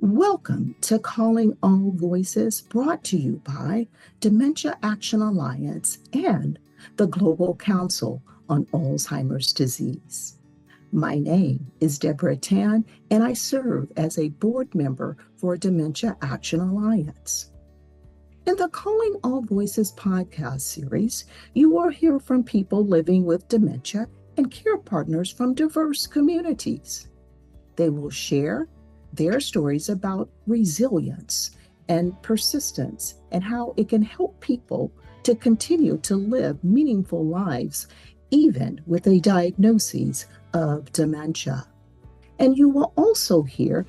Welcome to Calling All Voices, brought to you by Dementia Action Alliance and the Global Council on Alzheimer's Disease. My name is Deborah Tan, and I serve as a board member for Dementia Action Alliance. In the Calling All Voices podcast series, you will hear from people living with dementia and care partners from diverse communities. They will share their stories about resilience and persistence and how it can help people to continue to live meaningful lives, even with a diagnosis of dementia. And you will also hear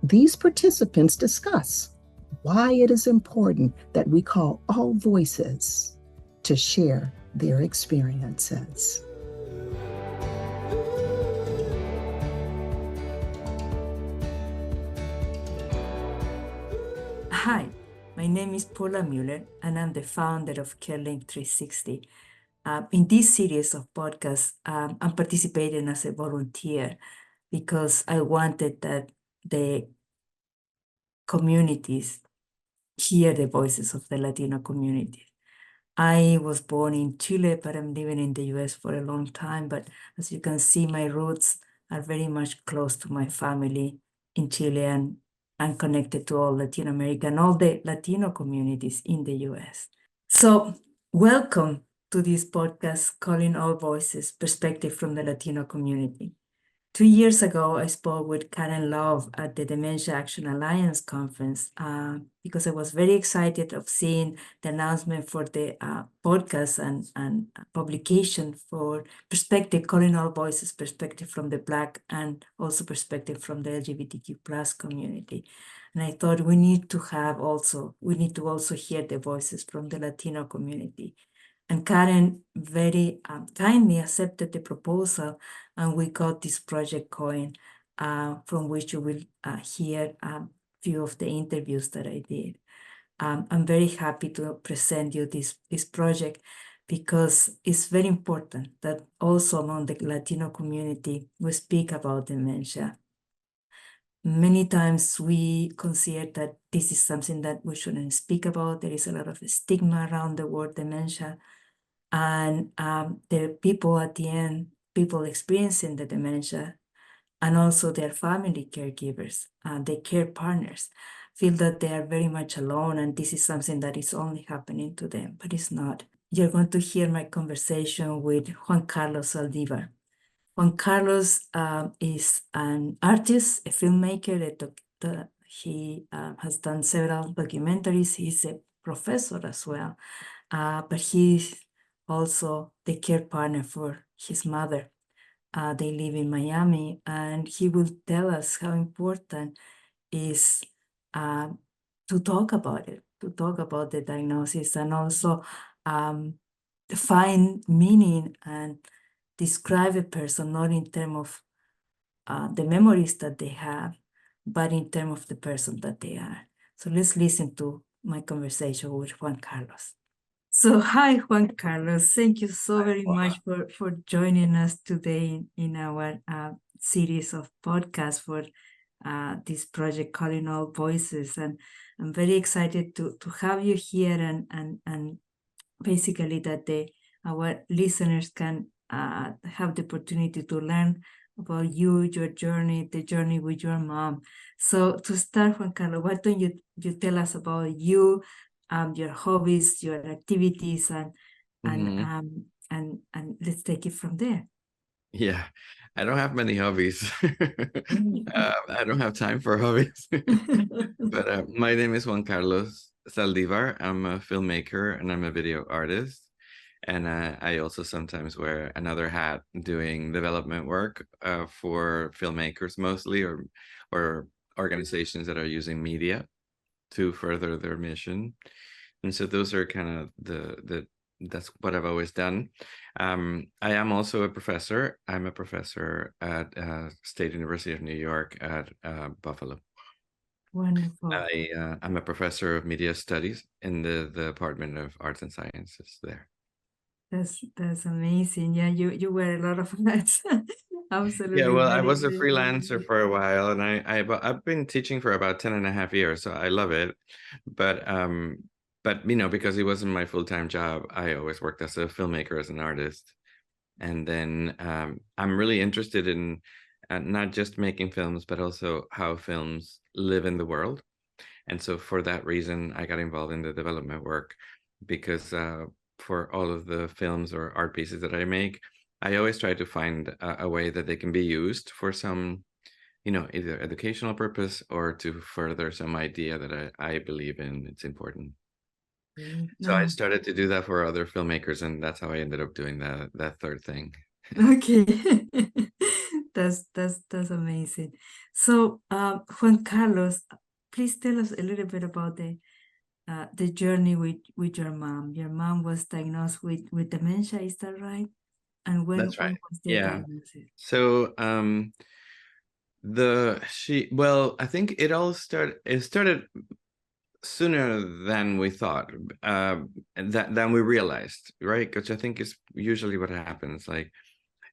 these participants discuss why it is important that we call all voices to share their experiences. Hi, my name is Paula Mueller, and I'm the founder of CareLink 360. In this series of podcasts, I'm participating as a volunteer because I wanted that the communities hear the voices of the Latino community. I was born in Chile, but I'm living in the US for a long time. But as you can see, my roots are very much close to my family in Chile, and I'm connected to all Latin America and all the Latino communities in the US. So welcome to this podcast, Calling All Voices, Perspective from the Latino Community. 2 years ago, I spoke with Karen Love at the Dementia Action Alliance conference because I was very excited of seeing the announcement for the podcast and publication for Perspective, Calling All Voices, Perspective from the Black and also Perspective from the LGBTQ plus community. And I thought we need to also hear the voices from the Latino community. And Karen very kindly accepted the proposal, and we got this project going, from which you will hear a few of the interviews that I did. I'm very happy to present you this project because it's very important that also among the Latino community, we speak about dementia. Many times we consider that this is something that we shouldn't speak about. There is a lot of stigma around the word dementia. And the people at the end, people experiencing the dementia, and also their family caregivers, their care partners, feel that they are very much alone, and this is something that is only happening to them, but it's not. You're going to hear my conversation with Juan Carlos Zaldivar. Juan Carlos is an artist, a filmmaker. He has done several documentaries. He's a professor as well, but he's also the care partner for his mother. They live in Miami, and he will tell us how important is to talk about it, to talk about the diagnosis, and also find meaning and describe a person not in terms of the memories that they have, but in terms of the person that they are. So let's listen to my conversation with Juan Carlos. So hi, Juan Carlos. Thank you so very much for joining us today in our series of podcasts for this project, Calling All Voices. And I'm very excited to have you here and basically that our listeners can have the opportunity to learn about you, your journey, the journey with your mom. So to start, Juan Carlos, why don't you tell us about you, your hobbies, your activities, and let's take it from there. Yeah, I don't have many hobbies. I don't have time for hobbies. But my name is Juan Carlos Zaldivar. I'm a filmmaker and I'm a video artist. And I also sometimes wear another hat doing development work for filmmakers mostly, or organizations that are using media to further their mission. And so those are kind of that's what I've always done. I am also a professor. I'm a professor at State University of New York at Buffalo. Wonderful. I'm a professor of media studies in the Department of Arts and Sciences there. That's amazing. Yeah, you wear a lot of hats. Absolutely. Yeah, well, I Very, was a very freelancer amazing. for a while, and I've been teaching for about 10 and a half years, so I love it. But because it wasn't my full-time job, I always worked as a filmmaker, as an artist. And then I'm really interested in not just making films, but also how films live in the world. And so for that reason, I got involved in the development work, because for all of the films or art pieces that I make, I always try to find a way that they can be used for some, either educational purpose or to further some idea that I believe in. It's important. So I No. started to do that for other filmmakers, and that's how I ended up doing that third thing. Okay. That's amazing. So, Juan Carlos, please tell us a little bit about the journey with your mom. Your mom was diagnosed with dementia, is that right? And when That's right. was the Yeah. diagnosis? So I think it started sooner than we thought, than we realized, right? Because I think it's usually what happens. Like,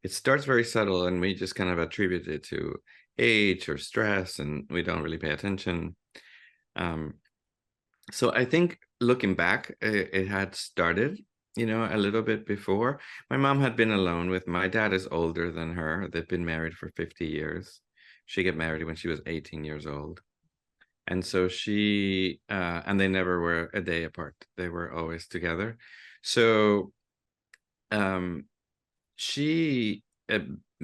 it starts very subtle, and we just kind of attribute it to age or stress, and we don't really pay attention. So I think looking back, it had started, a little bit before. My mom had been alone with my dad is older than her. They've been married for 50 years. She got married when she was 18 years old. And so and they never were a day apart. They were always together. So she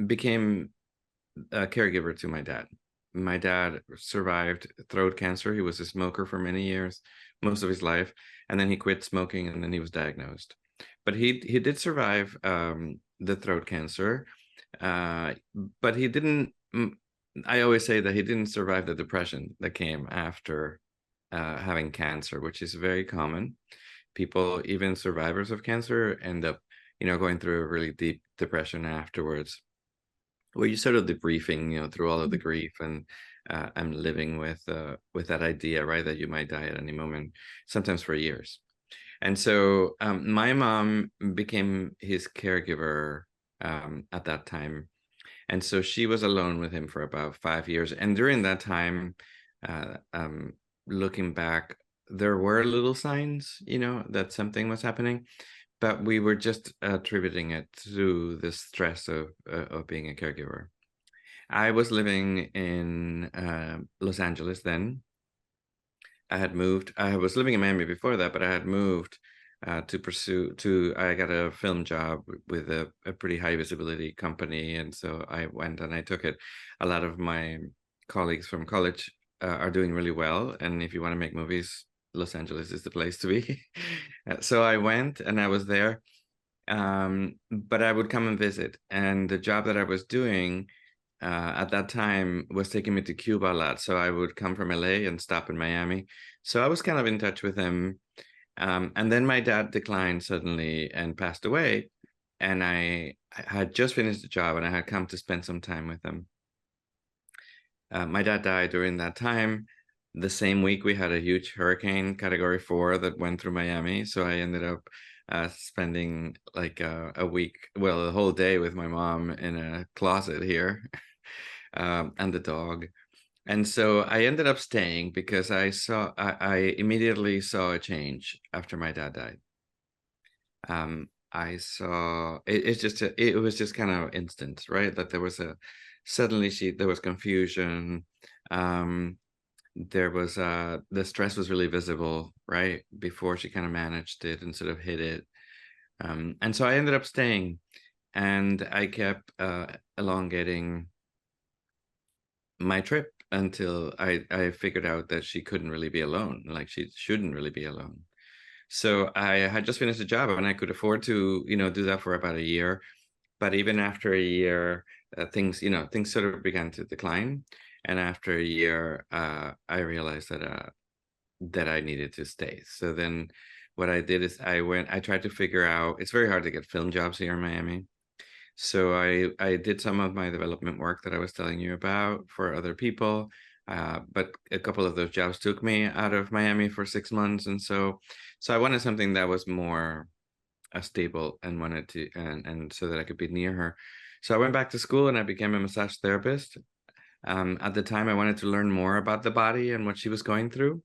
became a caregiver to my dad. My dad survived throat cancer. He was a smoker for many years, most of his life, and then he quit smoking, and then he was diagnosed. But he did survive the throat cancer, but he didn't. I always say that he didn't survive the depression that came after having cancer, which is very common. People, even survivors of cancer, end up, going through a really deep depression afterwards, where you sort of debriefing, through all of the grief, and I'm living with that idea, right, that you might die at any moment, sometimes for years. And so my mom became his caregiver at that time. And so she was alone with him for about 5 years. And during that time, uh, um, looking back, there were little signs, that something was happening, but we were just attributing it to the stress of being a caregiver. I was living in Los Angeles then. I had moved. I was living in Miami before that, but I had moved I got a film job with a pretty high visibility company. And so I went and I took it. A lot of my colleagues from college are doing really well. And if you want to make movies, Los Angeles is the place to be. So I went and I was there. But I would come and visit. And the job that I was doing at that time was taking me to Cuba a lot. So I would come from LA and stop in Miami. So I was kind of in touch with him. And then my dad declined suddenly and passed away. And I had just finished the job, and I had come to spend some time with him. My dad died during that time. The same week, we had a huge hurricane, Category 4, that went through Miami. So I ended up spending like a week, well, a whole day with my mom in a closet here, and the dog. And so I ended up staying because I immediately saw a change after my dad died. I saw it was just kind of instant, right? That there was there was confusion. There was the stress was really visible, right? Before she kind of managed it and sort of hid it. And so I ended up staying, and I kept elongating my trip until I figured out that she couldn't really be alone, like she shouldn't really be alone. So I had just finished a job, and I could afford to, do that for about a year. But even after a year, things sort of began to decline. And after a year, I realized that I needed to stay. So then what I did is I tried to figure out, it's very hard to get film jobs here in Miami. So I did some of my development work that I was telling you about for other people. But a couple of those jobs took me out of Miami for 6 months. And so I wanted something that was more stable, and wanted to, and so that I could be near her. So I went back to school and I became a massage therapist. At the time, I wanted to learn more about the body and what she was going through.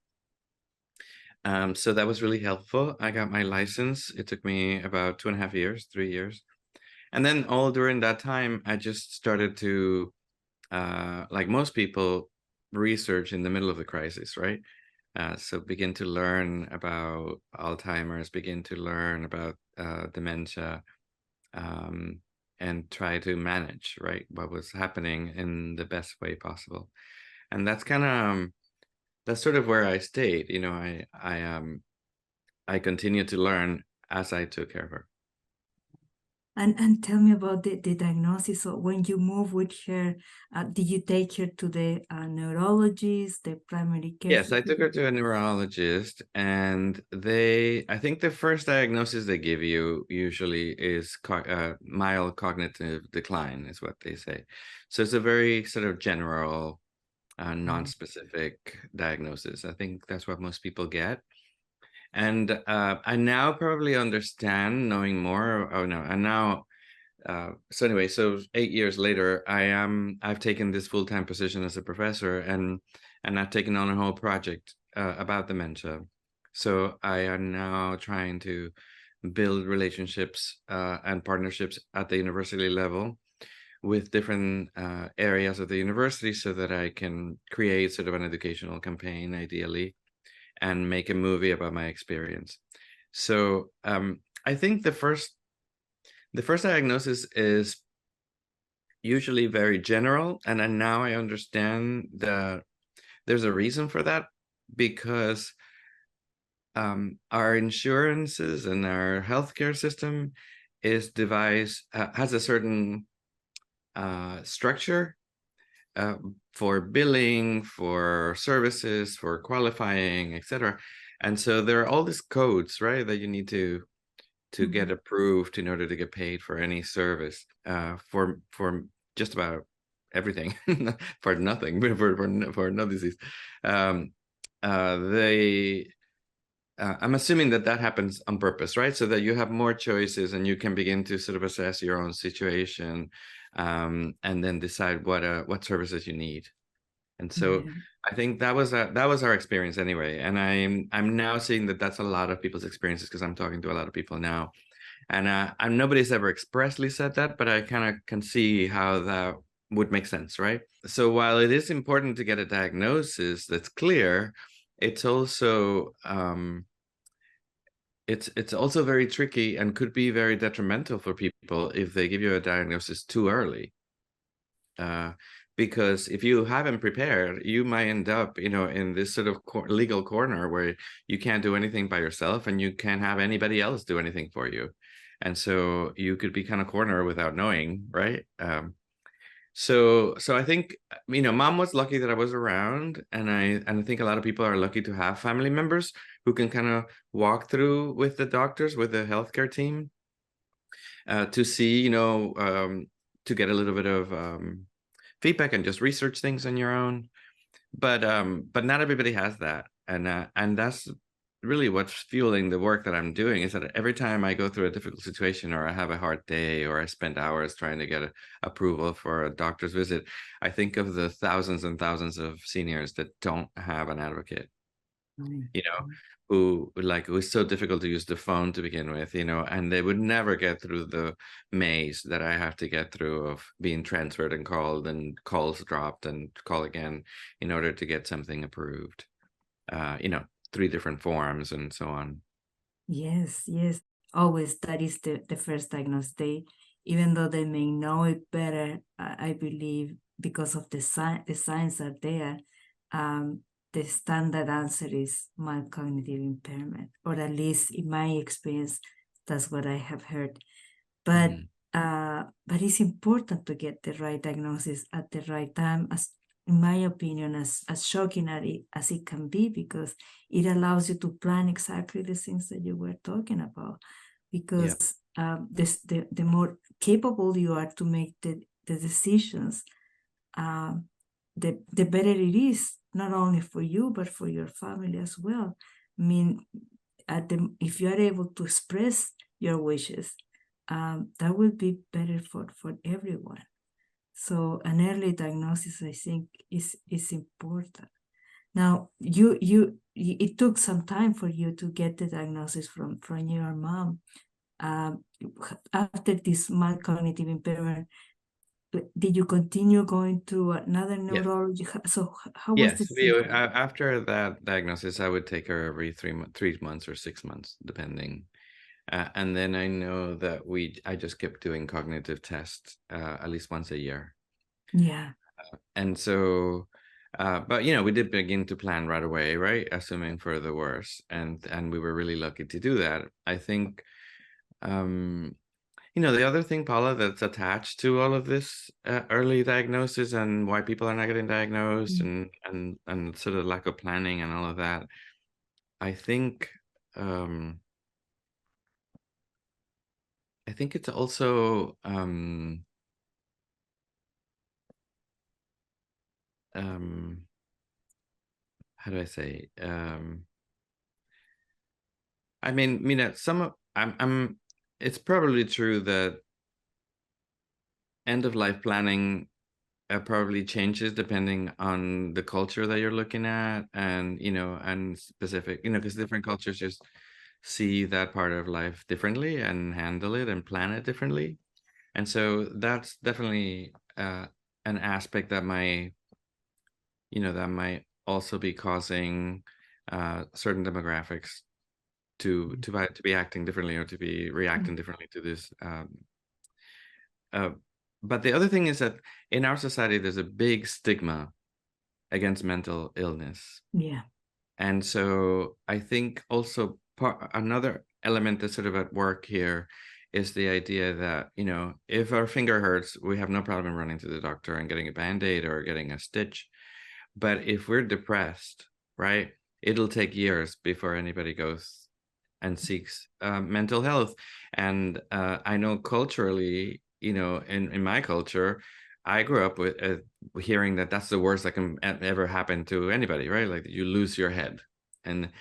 So that was really helpful. I got my license. It took me about 2.5 years, 3 years. And then all during that time, I just started to, like most people, research in the middle of the crisis, right? So begin to learn about Alzheimer's, begin to learn about dementia, and try to manage, right, what was happening in the best way possible. And that's kind of that's sort of where I stayed. You know, I continued to learn as I took care of her. And tell me about the diagnosis. So when you moved with her, did you take her to the neurologist, the primary care? Yes, I took her to a neurologist, and I think the first diagnosis they give you usually is mild cognitive decline, is what they say. So it's a very sort of general, non-specific diagnosis. I think that's what most people get. And I now probably understand, knowing more. Oh no, and now, so anyway, so 8 years later, I've taken this full-time position as a professor, and I've taken on a whole project about dementia. So I am now trying to build relationships and partnerships at the university level with different areas of the university, so that I can create sort of an educational campaign, ideally, and make a movie about my experience. So I think the first diagnosis is usually very general, and then now I understand that there's a reason for that, because our insurances and our healthcare system is devised, has a certain structure for billing, for services, for qualifying, etc. And so there are all these codes, right, that you need to get approved in order to get paid for any service, for just about everything, for nothing, for no disease. I'm assuming that happens on purpose, right? So that you have more choices and you can begin to sort of assess your own situation, and then decide what services you need. And so I think that was our experience anyway. And I'm now seeing that that's a lot of people's experiences, because I'm talking to a lot of people now. And nobody's ever expressly said that, but I kind of can see how that would make sense, right? So while it is important to get a diagnosis that's clear, it's also it's also very tricky and could be very detrimental for people if they give you a diagnosis too early. Because if you haven't prepared, you might end up, in this sort of legal corner where you can't do anything by yourself and you can't have anybody else do anything for you. And so you could be kind of cornered without knowing, right? So I think, Mom was lucky that I was around, and I think a lot of people are lucky to have family members who can kind of walk through with the doctors, with the healthcare team, to see, to get a little bit of feedback and just research things on your own. But not everybody has that, and that's really what's fueling the work that I'm doing, is that every time I go through a difficult situation, or I have a hard day, or I spend hours trying to get approval for a doctor's visit, I think of the thousands and thousands of seniors that don't have an advocate, who it's so difficult to use the phone to begin with, and they would never get through the maze that I have to get through of being transferred and called, and calls dropped and call again in order to get something approved. 3 different forms and so on. Yes. Always that is the first diagnosis. Even though they may know it better, I believe, because of the signs are there, the standard answer is mild cognitive impairment, or at least in my experience, that's what I have heard. But it's important to get the right diagnosis at the right time, as in my opinion, as shocking as it can be, because it allows you to plan exactly the things that you were talking about. Because the more capable you are to make the decisions, the better it is, not only for you, but for your family as well. I mean, if you are able to express your wishes, that would be better for everyone. So an early diagnosis, I think, is important. Now, it took some time for you to get the diagnosis from your mom. After this mild cognitive impairment, did you continue going to another Yes. neurologist? So how was Yes, this? after that diagnosis, I would take her every 3 months or 6 months, depending. And then I know that I just kept doing cognitive tests at least once a year. Yeah. And so, but we did begin to plan right away, right? Assuming for the worst, and we were really lucky to do that. I think, the other thing, Paula, that's attached to all of this early diagnosis and why people are not getting diagnosed, and sort of lack of planning and all of that. I think it's also how do I say? I mean, it's probably true that end of life planning probably changes depending on the culture that you're looking at, and and specific, because different cultures just see that part of life differently and handle it and plan it differently. And so that's definitely an aspect that might also be causing certain demographics to be acting differently, or to be reacting differently to this. But the other thing is that in our society, there's a big stigma against mental illness. Yeah. And so I think also another element that's sort of at work here is the idea that, if our finger hurts, we have no problem running to the doctor and getting a Band-Aid or getting a stitch. But if we're depressed, right, it'll take years before anybody goes and seeks mental health. And I know culturally, in my culture, I grew up with hearing that that's the worst that can ever happen to anybody, right? Like you lose your head. And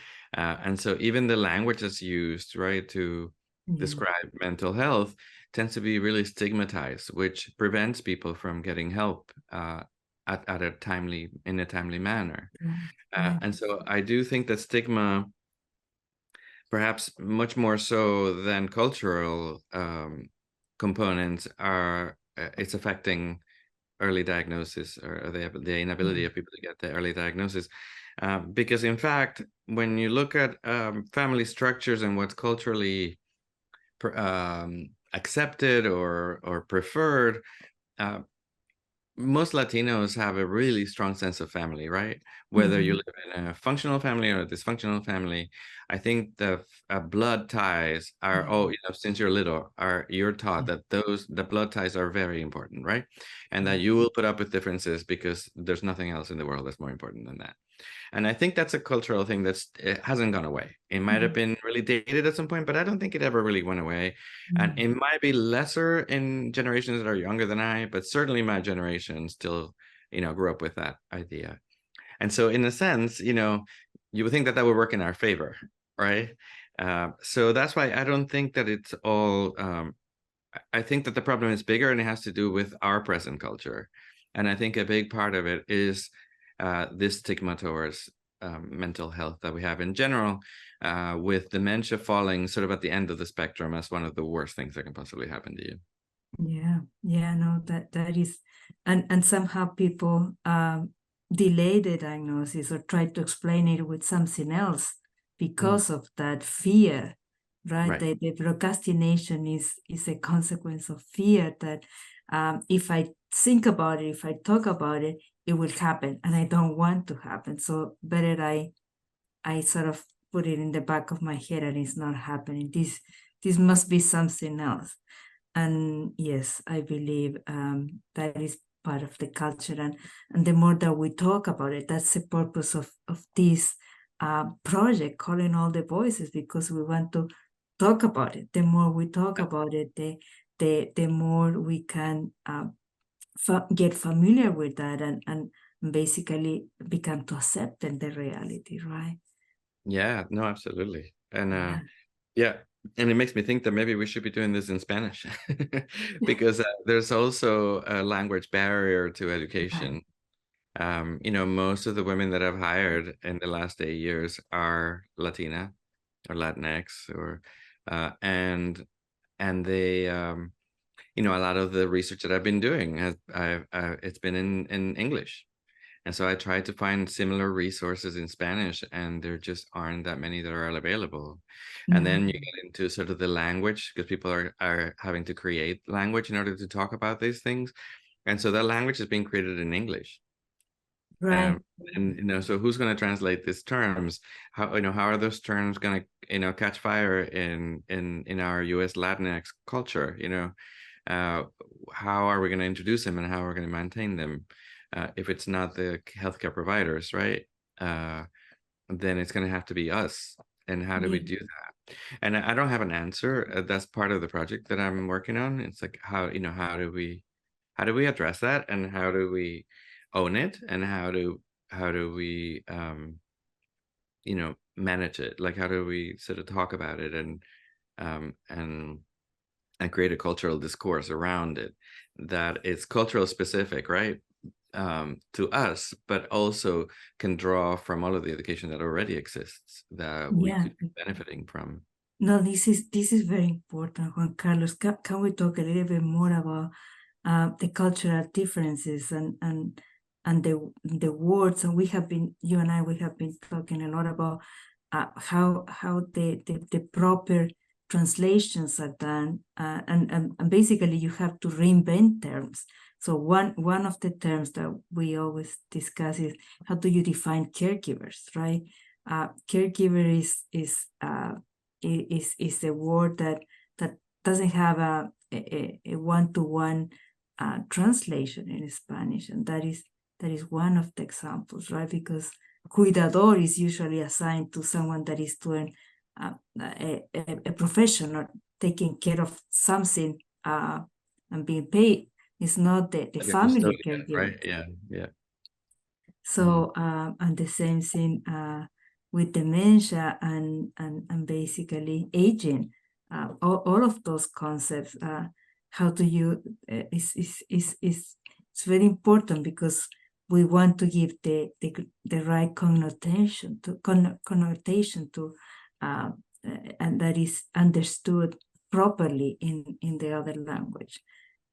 so even the language that's used, right, to describe mental health tends to be really stigmatized, which prevents people from getting help in a timely manner. And so I do think that stigma, perhaps much more so than cultural components, it's affecting early diagnosis, or the inability of people to get the early diagnosis. Because in fact, when you look at family structures and what's culturally accepted or preferred, most Latinos have a really strong sense of family, right? Whether you live in a functional family or a dysfunctional family, I think the blood ties are, since you're little, you're taught that the blood ties are very important, right? And that you will put up with differences because there's nothing else in the world that's more important than that. And I think that's a cultural thing it hasn't gone away. It might have been really dated at some point, but I don't think it ever really went away. And it might be lesser in generations that are younger than I, but certainly my generation still, grew up with that idea. And so in a sense, you would think that would work in our favor, right? So that's why I don't think that it's all, I think that the problem is bigger, and it has to do with our present culture. And I think a big part of it is this stigma towards mental health that we have in general, with dementia falling sort of at the end of the spectrum as one of the worst things that can possibly happen to you. Yeah, no, that is, and somehow people delay the diagnosis or try to explain it with something else because of that fear, right? The procrastination is a consequence of fear that if I think about it, if I talk about it, it will happen, and I don't want to happen. So better I sort of put it in the back of my head, and it's not happening. This must be something else. And yes, I believe that is part of the culture. And the more that we talk about it, that's the purpose of this project, Calling All the Voices, because we want to talk about it. The more we talk about it, the more we can get familiar with that and basically become to accept the reality, right? Yeah, no, absolutely. And yeah, And it makes me think that maybe we should be doing this in Spanish because there's also a language barrier to education. Most of the women that I've hired in the last 8 years are Latina or Latinx, or and they a lot of the research that I've been doing it's been in English. And so I tried to find similar resources in Spanish, and there just aren't that many that are available. And No. then you get into sort of the language, because people are having to create language in order to talk about these things. And so that language is being created in English. Right. And so who's going to translate these terms? How are those terms going to catch fire in our US Latinx culture? How are we going to introduce them, and how are we going to maintain them? If it's not the healthcare providers, right? Then it's going to have to be us. And how do we do that? And I don't have an answer. That's part of the project that I'm working on. It's like how do we address that, and how do we own it, and how do we manage it? Like, how do we sort of talk about it um, and create a cultural discourse around it that is cultural specific, right? To us, but also can draw from all of the education that already exists that we could be benefiting from. No, this is very important, Juan Carlos. Can we talk a little bit more about the cultural differences and the words? And you and I have been talking a lot about how the proper translations are done, and basically you have to reinvent terms. So one of the terms that we always discuss is, how do you define caregivers, right? Caregiver is a word that doesn't have a one-to-one translation in Spanish, and that is one of the examples, right? Because cuidador is usually assigned to someone that is doing a profession or taking care of something and being paid. It's not the Like a family custodian, caregiver. right? Yeah. So and the same thing with dementia and basically aging, all of those concepts. How do you it's very important, because we want to give the right connotation to and that is understood properly in the other language.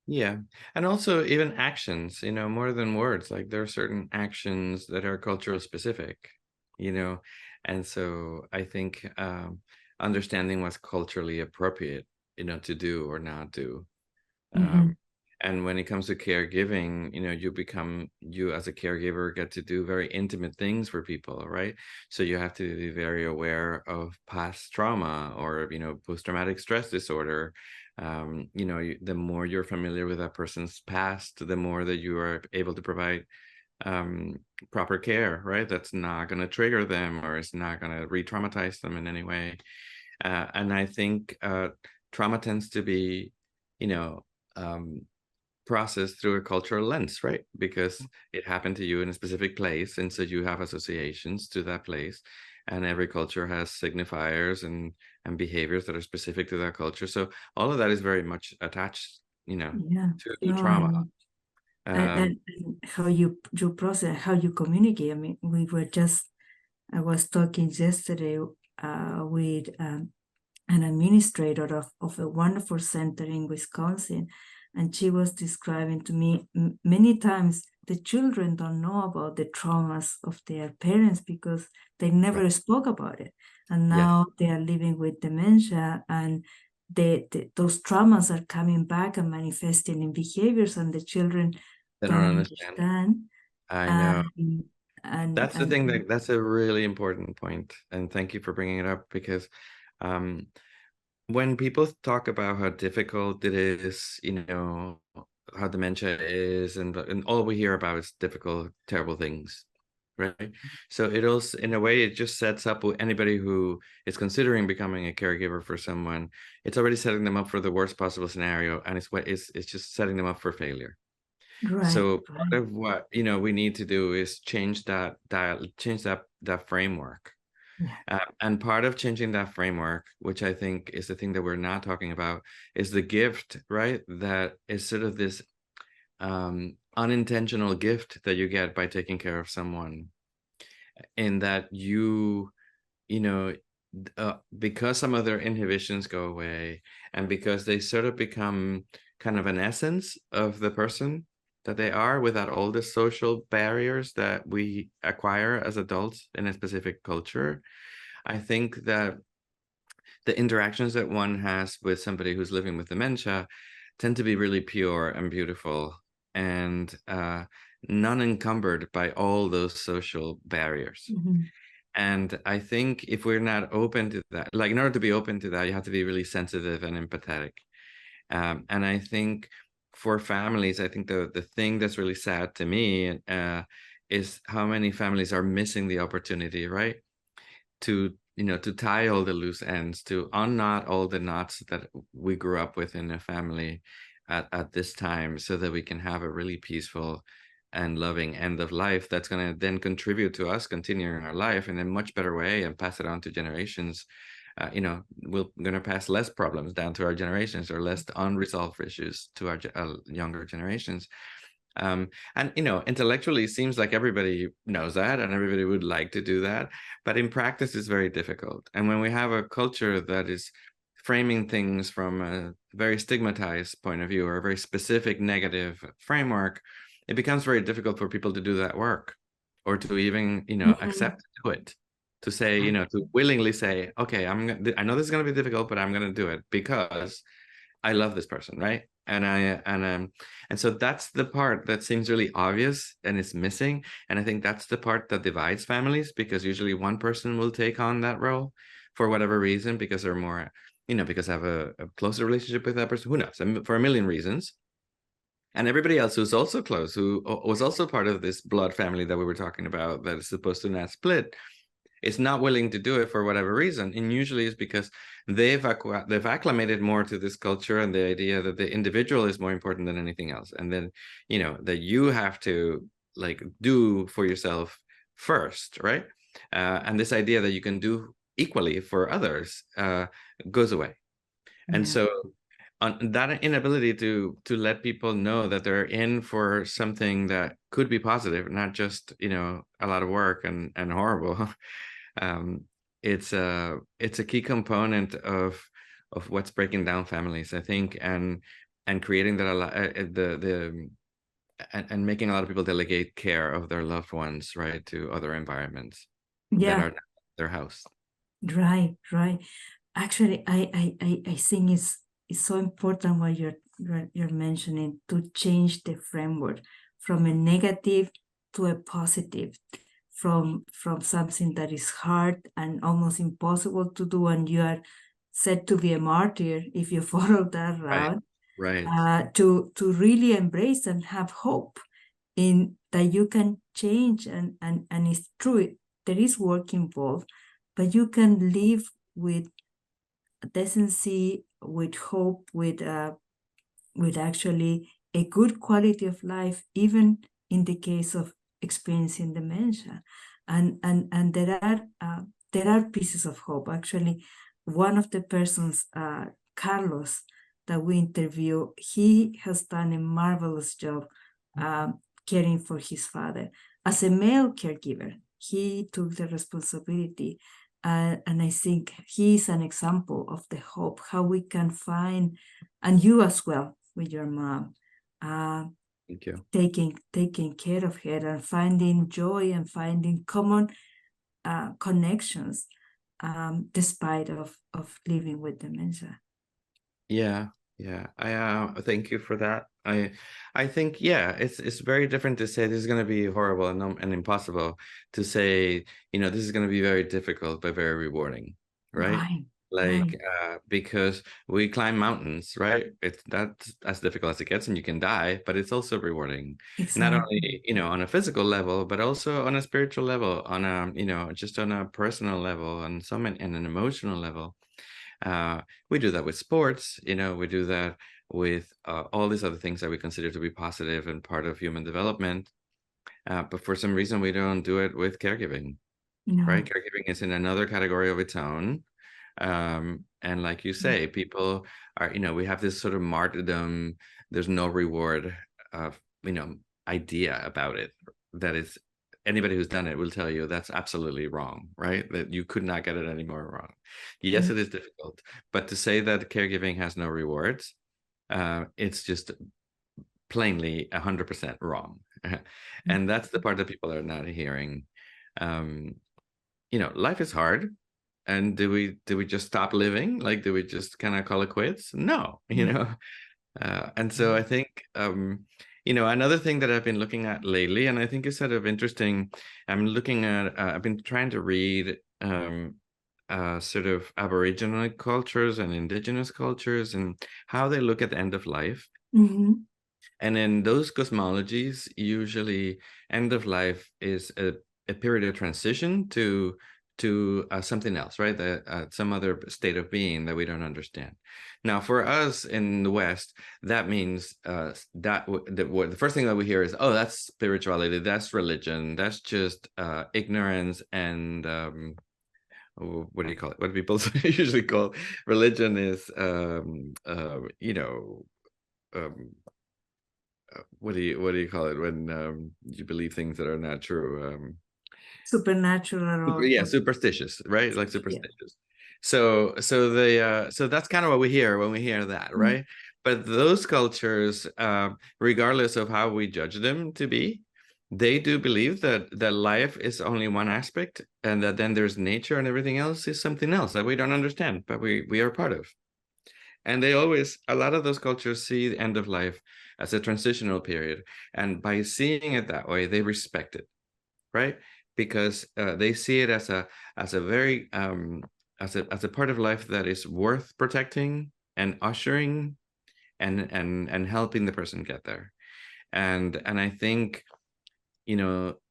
Yeah. And also even actions, more than words. Like, there are certain actions that are cultural specific, and so I think understanding what's culturally appropriate, to do or not do. And when it comes to caregiving, you as a caregiver get to do very intimate things for people, right? So you have to be very aware of past trauma or, post-traumatic stress disorder. The more you're familiar with that person's past, the more that you are able to provide proper care, right? That's not going to trigger them, or it's not going to re-traumatize them in any way. And I think trauma tends to be, processed through a cultural lens, right? Because it happened to you in a specific place, and so you have associations to that place, and every culture has signifiers and behaviors that are specific to that culture. So all of that is very much attached, to trauma. And how you process, how you communicate. I mean, I was talking yesterday with an administrator of a wonderful center in Wisconsin, and she was describing to me many times the children don't know about the traumas of their parents because they never spoke about it. And now they are living with dementia, and those traumas are coming back and manifesting in behaviors, and the children They don't don't understand. I know. That's the thing, that's a really important point. And thank you for bringing it up, because when people talk about how difficult it is, how dementia is, and all we hear about is difficult, terrible things, right? So it also, in a way, it just sets up anybody who is considering becoming a caregiver for someone. It's already setting them up for the worst possible scenario, and it's just setting them up for failure. So part of what we need to do is change that framework, And part of changing that framework, which I think is the thing that we're not talking about, is the gift, right? That is sort of this unintentional gift that you get by taking care of someone, in that you know, because some of their inhibitions go away, and because they sort of become kind of an essence of the person that they are, without all the social barriers that we acquire as adults in a specific culture. I think that the interactions that one has with somebody who's living with dementia tend to be really pure and beautiful, and non-encumbered by all those social barriers. And I think if we're not open to that, like in order to be open to that, you have to be really sensitive and empathetic. And I think for families, I think the thing that's really sad to me is how many families are missing the opportunity, right? To, to tie all the loose ends, to unknot all the knots that we grew up with in a family at this time, so that we can have a really peaceful and loving end of life that's going to then contribute to us continuing our life in a much better way and pass it on to generations. We're going to pass less problems down to our generations, or less unresolved issues to our younger generations. And intellectually, it seems like everybody knows that and everybody would like to do that, but in practice it's very difficult. And when we have a culture that is framing things from a very stigmatized point of view, or a very specific negative framework, it becomes very difficult for people to do that work, or to even accept to do it, to say, to willingly say, okay, I know this is going to be difficult, but I'm going to do it because I love this person, right? And so that's the part that seems really obvious and is missing. And I think that's the part that divides families, because usually one person will take on that role for whatever reason, because they're more, because I have a closer relationship with that person, who knows, for a million reasons. And everybody else who's also close, who was also part of this blood family that we were talking about, that is supposed to not split, is not willing to do it for whatever reason. And usually it's because they've acclimated more to this culture and the idea that the individual is more important than anything else. And then, that you have to do for yourself first, right? And this idea that you can do equally for others goes away. And so on that inability to let people know that they're in for something that could be positive, not just, a lot of work and horrible. It's a key component of what's breaking down families, I think, and creating that and making a lot of people delegate care of their loved ones, right, to other environments that are not their house. Right. Actually, I think it's so important what you're mentioning, to change the framework from a negative to a positive, from something that is hard and almost impossible to do, and you are said to be a martyr if you follow that route. Right. To really embrace and have hope in that you can change, and it's true, there is work involved, but you can live with decency, with hope, with actually a good quality of life, even in the case of experiencing dementia. And there are pieces of hope. Actually, one of the persons, Carlos, that we interview, he has done a marvelous job caring for his father. As a male caregiver, he took the responsibility. And I think he's an example of the hope, how we can find, and you as well with your mom, Thank you. taking care of her and finding joy and finding common connections, despite of living with dementia. Yeah. I thank you for that. I think, it's very different to say this is going to be horrible and impossible, to say, this is going to be very difficult but very rewarding, right? Because we climb mountains, right? That's as difficult as it gets, and you can die, but it's also rewarding. Exactly. Not only, on a physical level, but also on a spiritual level, on a, just on a personal level, and and an emotional level. We do that with sports, we do that with all these other things that we consider to be positive and part of human development. But for some reason, we don't do it with caregiving. No. right? Caregiving is in another category of its own. And like you say, people are, we have this sort of martyrdom, there's no reward of, idea about it. That is, anybody who's done it will tell you that's absolutely wrong, right? That you could not get it any more wrong. Yes, it is difficult, but to say that caregiving has no rewards, it's just plainly 100% wrong. And that's the part that people are not hearing. Life is hard. And do we just stop living? Like, do we just kind of call it quits? No, and so I think, another thing that I've been looking at lately, and I think is sort of interesting, I've been trying to read sort of Aboriginal cultures and indigenous cultures and how they look at the end of life. Mm-hmm. And in those cosmologies, usually end of life is a period of transition to something else, right? Some other state of being that we don't understand. Now, for us in the West, that means the first thing that we hear is, oh, that's spirituality, that's religion, that's just ignorance and what do you call it? What people usually call religion is, what do you call it when you believe things that are not true? Supernatural or Superstitious, right? Like yeah. superstitious. So that's kind of what we hear when we hear that, right? But those cultures, regardless of how we judge them to be, they do believe that life is only one aspect, and that then there's nature and everything else is something else that we don't understand, but we are part of. And a lot of those cultures see the end of life as a transitional period. And by seeing it that way, they respect it, right? Because they see it as a very as a part of life that is worth protecting and ushering and helping the person get there. And I think,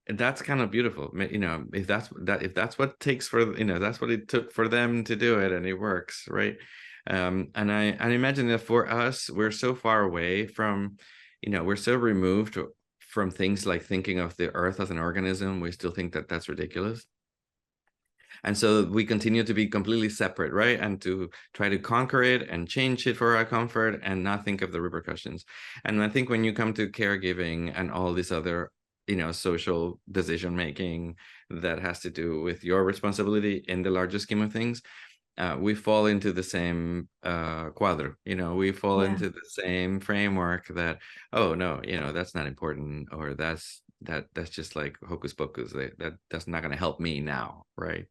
that's kind of beautiful. If that's what it takes for, that's what it took for them to do it, and it works, right? And I imagine that for us, we're so far away from, we're so removed from things like thinking of the earth as an organism. We still think that that's ridiculous. And so we continue to be completely separate, right? And to try to conquer it and change it for our comfort and not think of the repercussions. And I think when you come to caregiving and all this other, social decision making that has to do with your responsibility in the larger scheme of things, we fall into the same quadro, we fall into the same framework that, oh no, that's not important, or that's just like hocus pocus, that's not going to help me now, right?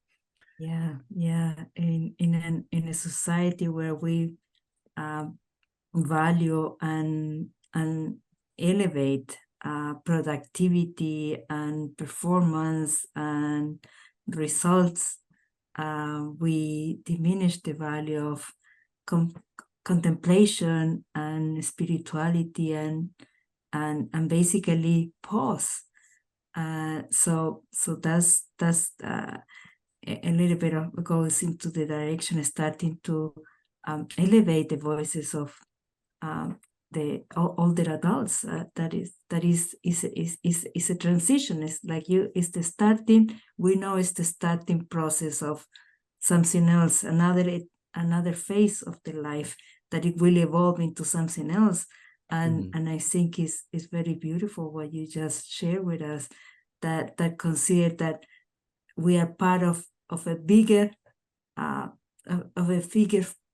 Yeah. In a society where we value and elevate productivity and performance and results, we diminish the value of contemplation and spirituality and basically pause. So that's a little bit of goes into the direction starting to elevate the voices of the older adults. That is a transition. It's like it's the starting. We know it's the starting process of something else, another phase of the life that it will evolve into something else. And I think it's very beautiful what you just shared with us, that consider that we are part of a bigger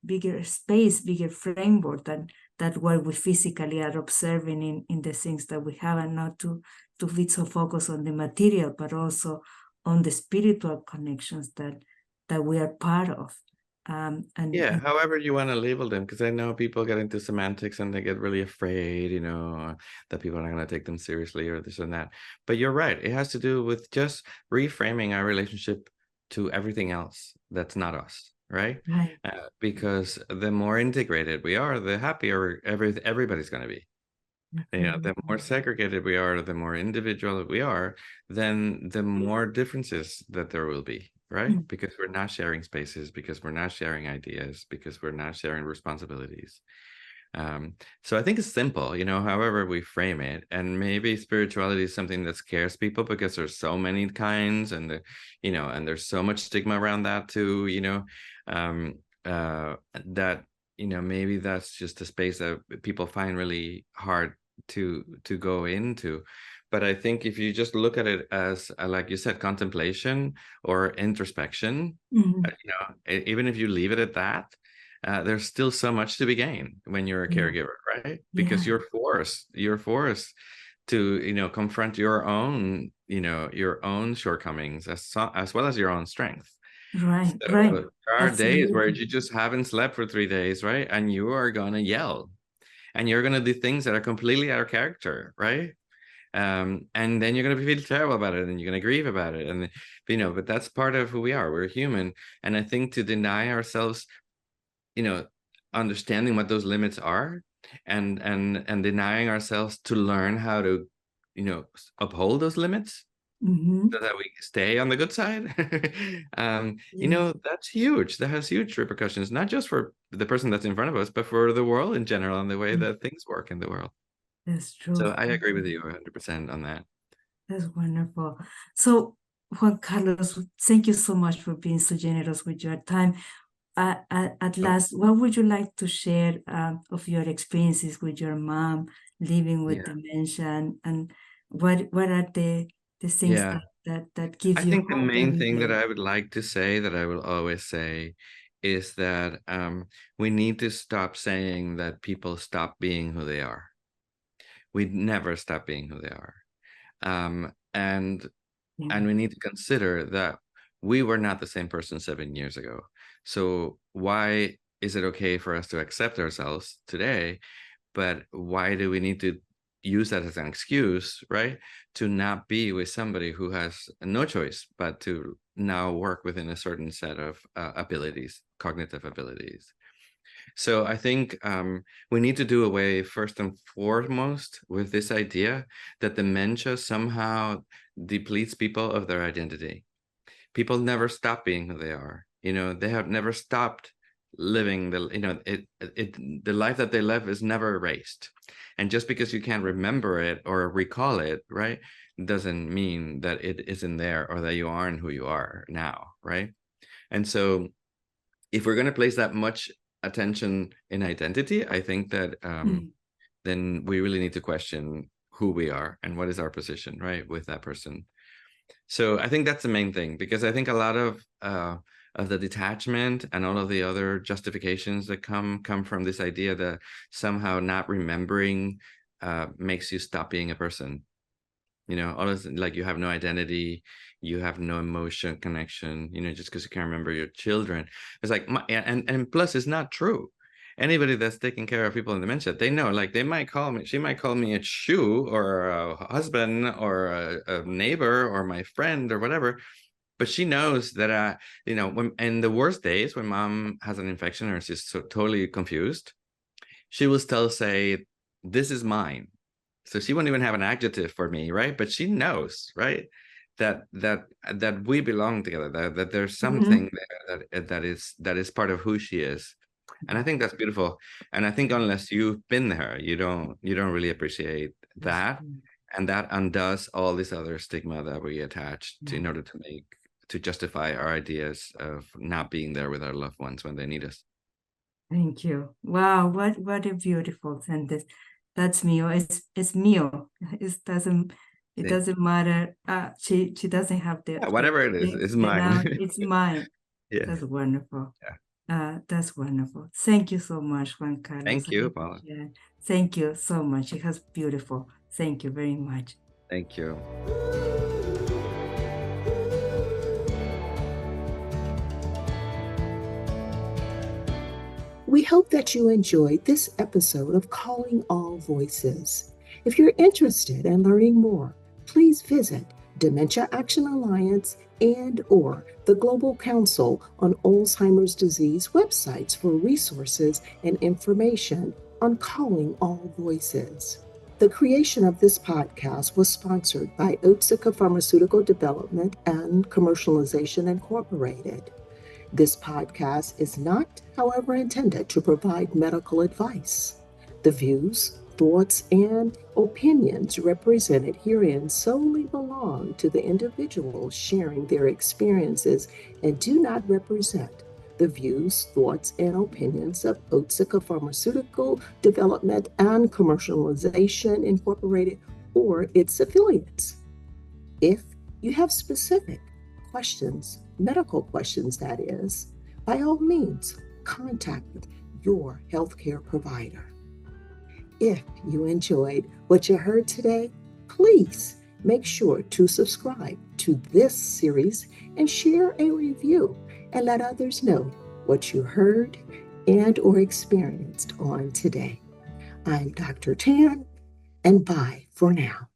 bigger space, bigger framework that what we physically are observing in the things that we have, and not to be so focused on the material, but also on the spiritual connections that we are part of. However you want to label them, because I know people get into semantics and they get really afraid, that people are not going to take them seriously or this and that. But you're right. It has to do with just reframing our relationship to everything else that's not us, right? Right. Because the more integrated we are, the happier everybody's going to be. The more segregated we are, the more individual we are, then the more differences that there will be, right? Because we're not sharing spaces, because we're not sharing ideas, because we're not sharing responsibilities. So I think it's simple, however we frame it. And maybe spirituality is something that scares people because there's so many kinds, and and there's so much stigma around that too, that maybe that's just a space that people find really hard to go into. But I think if you just look at it as, like you said, contemplation or introspection, even if you leave it at that, there's still so much to be gained when you're a caregiver, right? Because you're forced to, confront your own shortcomings as well as your own strength. Right. There are days where Absolutely. you just haven't slept for 3 days, right? And you are gonna yell, and you're gonna do things that are completely out of character, right? And then you're gonna feel terrible about it, and you're gonna grieve about it, and but that's part of who we are. We're human, and I think to deny ourselves, understanding what those limits are, and denying ourselves to learn how to, uphold those limits, so that we stay on the good side. That's huge. That has huge repercussions, not just for the person that's in front of us, but for the world in general and the way that things work in the world. That's true. So I agree with you 100% on that. That's wonderful. So, Juan Carlos, thank you so much for being so generous with your time. At last, what would you like to share of your experiences with your mom living with dementia, and what are the things that give I you think the hope main every thing that day? I would like to say, that I will always say, is that we need to stop saying that people stop being who they are. We never stop being who they are. And we need to consider that we were not the same person 7 years ago. So why is it okay for us to accept ourselves today, but why do we need to use that as an excuse, right, to not be with somebody who has no choice but to now work within a certain set of abilities, cognitive abilities? So I think we need to do away, first and foremost, with this idea that dementia somehow depletes people of their identity. People never stop being who they are. They have never stopped living the life that they live is never erased. And just because you can't remember it or recall it, right, doesn't mean that it isn't there or that you aren't who you are now, right? And so if we're going to place that much attention in identity, I think that then we really need to question who we are and what is our position, right, with that person. So I think that's the main thing, because I think a lot of the detachment and all of the other justifications that come from this idea that somehow not remembering makes you stop being a person. All of like you have no identity, you have no emotion connection, just because you can't remember your children. It's like, and plus it's not true. Anybody that's taking care of people in dementia, they know, like she might call me a shoe or a husband or a neighbor or my friend or whatever. But she knows that, when in the worst days when mom has an infection or she's so totally confused, she will still say, this is mine. So she won't even have an adjective for me, right? But she knows, right, that we belong together, that there's something there that is part of who she is. And I think that's beautiful. And I think unless you've been there, you don't really appreciate that. And that undoes all this other stigma that we attach to in order to justify our ideas of not being there with our loved ones when they need us. Thank you. Wow, what a beautiful sentence. That's mio. It's mio. It doesn't matter. She doesn't have the Whatever it is, it's mine. It's mine. Yeah. That's wonderful. That's wonderful. Thank you so much, Juan Carlos. Thank you, Paula. Thank you so much. It was beautiful. Thank you very much. Thank you. We hope that you enjoyed this episode of Calling All Voices. If you're interested in learning more, please visit Dementia Action Alliance and/or the Global Council on Alzheimer's Disease websites for resources and information on Calling All Voices. The creation of this podcast was sponsored by Otsuka Pharmaceutical Development and Commercialization Incorporated. This podcast is not, however, intended to provide medical advice. The views, thoughts, and opinions represented herein solely belong to the individuals sharing their experiences and do not represent the views, thoughts, and opinions of Otsuka Pharmaceutical Development and Commercialization Incorporated or its affiliates. If you have specific questions, medical questions that is, by all means, contact your healthcare provider. If you enjoyed what you heard today, please make sure to subscribe to this series and share a review and let others know what you heard and or experienced on today. I'm Dr. Tan, and bye for now.